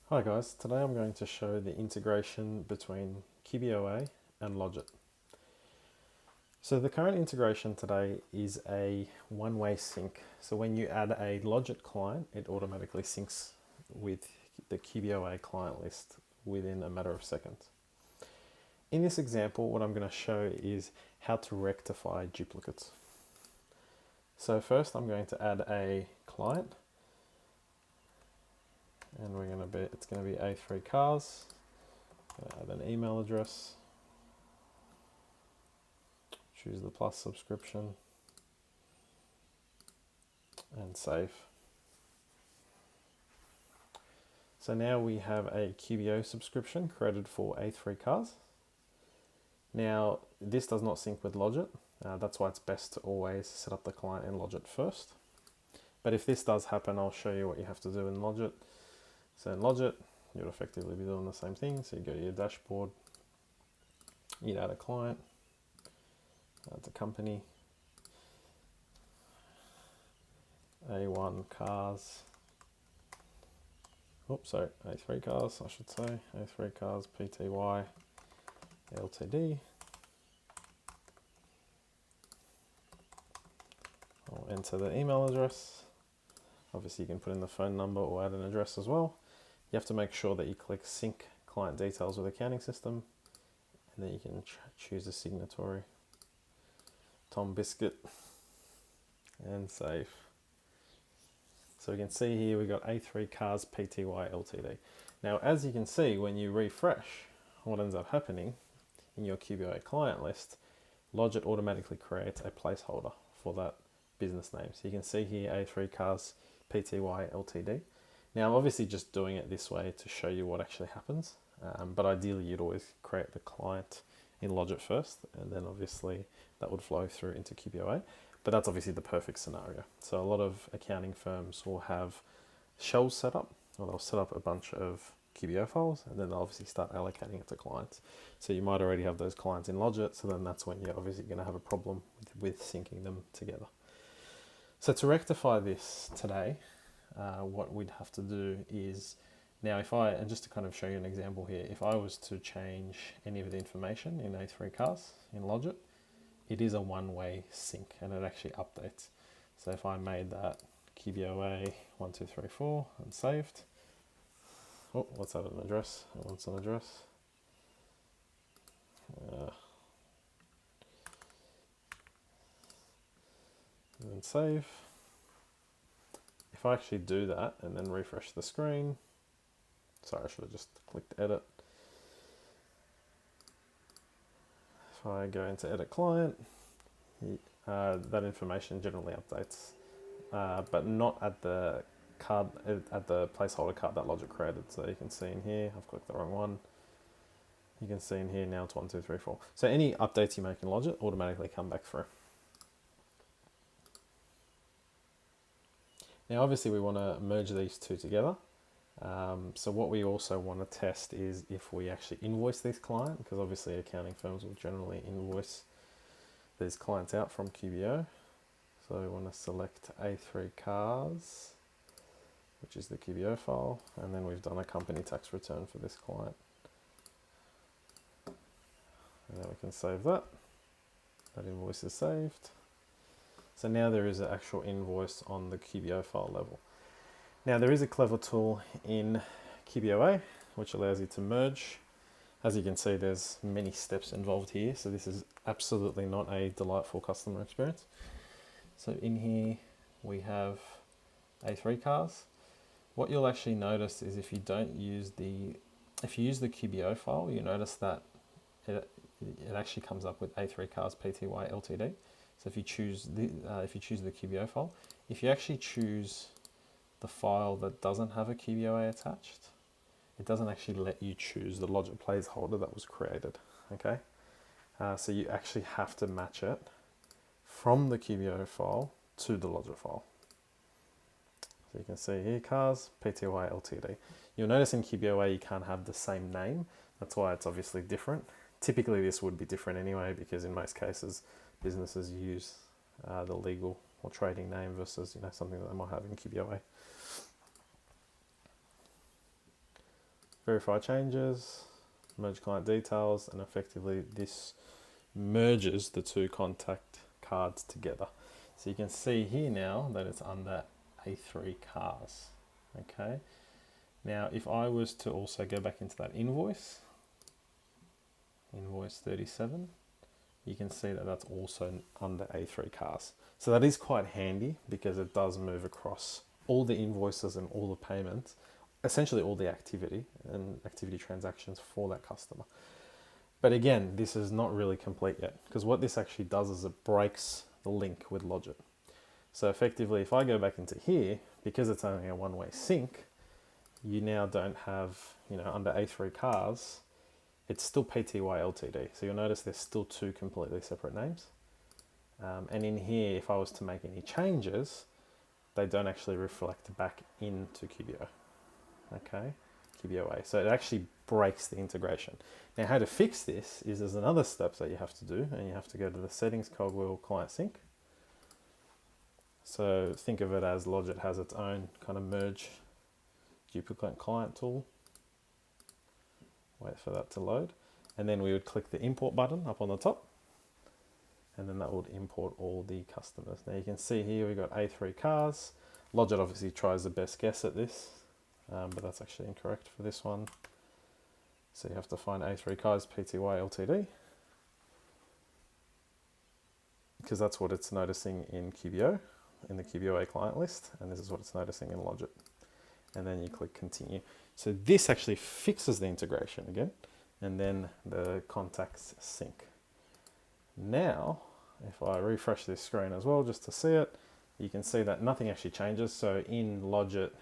Hi guys, today I'm going to show the integration between QBOA and LodgeIT. So the current integration today is a one-way sync. So when you add a LodgeIT client, it automatically syncs with the QBOA client list within a matter of seconds. In this example, what I'm going to show is how to rectify duplicates. So first I'm going to add a client, and it's going to be A3 cars. Add an email address, choose the plus subscription, and save. So now we have a QBO subscription created for A3 cars. Now this does not sync with LodgeIT. That's why it's best to always set up the client in LodgeIT first. But if this does happen, I'll show you what you have to do in LodgeIT. So in LodgeIT, you'll effectively be doing the same thing. So you go to your dashboard, you'd add a client, add a company, A1 cars, A3 cars, I should say, A3 cars Pty Ltd. I'll enter the email address. Obviously you can put in the phone number or add an address as well. You have to make sure that you click sync client details with accounting system, and then you can choose a signatory, Tom Biscuit, and save. So we can see here we've got A3 cars Pty Ltd. Now as you can see, when you refresh, what ends up happening in your QBOA client list, LodgeIT automatically creates a placeholder for that business name. So you can see here A3 cars Pty Ltd. Now I'm obviously just doing it this way to show you what actually happens, but ideally you'd always create the client in LodgeIT first, and then obviously that would flow through into QBOA. But that's obviously the perfect scenario. So a lot of accounting firms will have shells set up, or they'll set up a bunch of QBO files, and then they'll obviously start allocating it to clients. So you might already have those clients in LodgeIT, so then that's when you're obviously going to have a problem with syncing them together. So to rectify this today, what we'd have to do is, now and just to kind of show you an example here, if I was to change any of the information in A3 cars in LodgeIT, it is a one-way sync and it actually updates. So if I made that QBOA 1234 and saved, let's add an address. It wants an address. And then save. If I actually do that and then refresh the screen, sorry, I should have just clicked edit. If I go into edit client, that information generally updates, but not at the card, at the placeholder card that LodgeIT created. So you can see in here, I've clicked the wrong one. You can see in here now it's 1234. So any updates you make in LodgeIT automatically come back through. Now obviously we want to merge these two together. So what we also want to test is if we actually invoice this client, because obviously accounting firms will generally invoice these clients out from QBO. So we want to select A3 cars, which is the QBO file, and then we've done a company tax return for this client. And then we can save that. That invoice is saved. So now there is an actual invoice on the QBO file level. Now there is a clever tool in QBOA which allows you to merge. As you can see, there's many steps involved here, so this is absolutely not a delightful customer experience. So in here we have A3 cars. What you'll actually notice is if you use the QBO file, you notice that it actually comes up with A3 cars Pty Ltd. So if you choose the QBO file, if you actually choose the file that doesn't have a QBOA attached, it doesn't actually let you choose the LodgeIT placeholder that was created. Okay, so you actually have to match it from the QBO file to the LodgeIT file. So you can see here, cars Pty Ltd. You'll notice in QBOA you can't have the same name. That's why it's obviously different. Typically this would be different anyway, because in most cases businesses use the legal or trading name versus something that they might have in QBOA. verify changes, merge client details, and effectively this merges the two contact cards together. So you can see here now that it's under A3 cars. Okay. Now, if I was to also go back into that invoice 37, you can see that that's also under A3 cars. So that is quite handy because it does move across all the invoices and all the payments, essentially all the activity and activity transactions for that customer. But again, this is not really complete yet, because what this actually does is it breaks the link with LodgeiT. So effectively, if I go back into here, because it's only a one-way sync, you now don't have, under A3 cars, it's still PTY LTD. So you'll notice there's still two completely separate names. And in here, if I was to make any changes, they don't actually reflect back into QBO. Okay, QBOA. So it actually breaks the integration. Now, how to fix this is there's another step that you have to do, and you have to go to the settings cogwheel client sync. So think of it as LodgeiT has its own kind of merge duplicate client tool. Wait for that to load. And then we would click the import button up on the top, and then that would import all the customers. Now you can see here we've got A3 cars. LodgeiT obviously tries the best guess at this, but that's actually incorrect for this one. So you have to find A3 cars PTY LTD, because that's what it's noticing in QBO, in the QBOA client list, and this is what it's noticing in LodgeiT. And then you click continue. So this actually fixes the integration again, and then the contacts sync. Now, if I refresh this screen as well, just to see it, you can see that nothing actually changes. So in LodgeiT,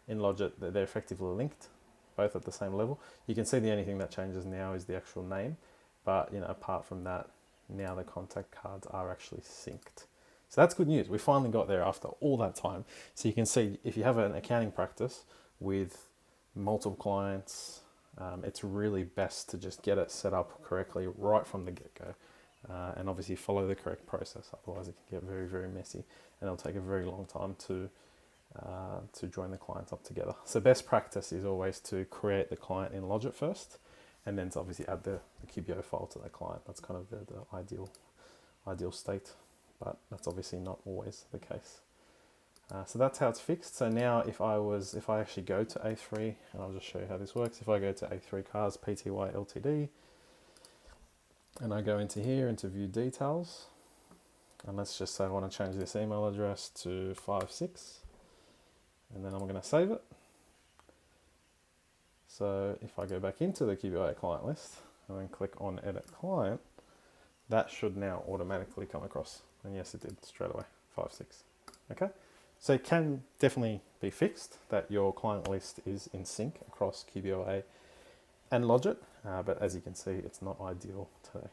they're effectively linked, both at the same level. You can see the only thing that changes now is the actual name, but apart from that, now the contact cards are actually synced. So that's good news. We finally got there after all that time. So you can see if you have an accounting practice with multiple clients, it's really best to just get it set up correctly right from the get-go, and obviously follow the correct process. Otherwise, it can get very, very messy, and it'll take a very long time to join the clients up together. So best practice is always to create the client in LodgeiT first, and then to obviously add the QBO file to the client. That's kind of the ideal state, but that's obviously not always the case. So that's how it's fixed. So now if I actually go to A3, and I'll just show you how this works. If I go to A3 cars PTY LTD, and I go into here into view details, and let's just say I want to change this email address to 56, and then I'm going to save it. So if I go back into the QBOA client list and then click on edit client, that should now automatically come across. And yes, it did straight away, 56. Okay, so it can definitely be fixed that your client list is in sync across QBOA and LodgeiT, but as you can see, it's not ideal today.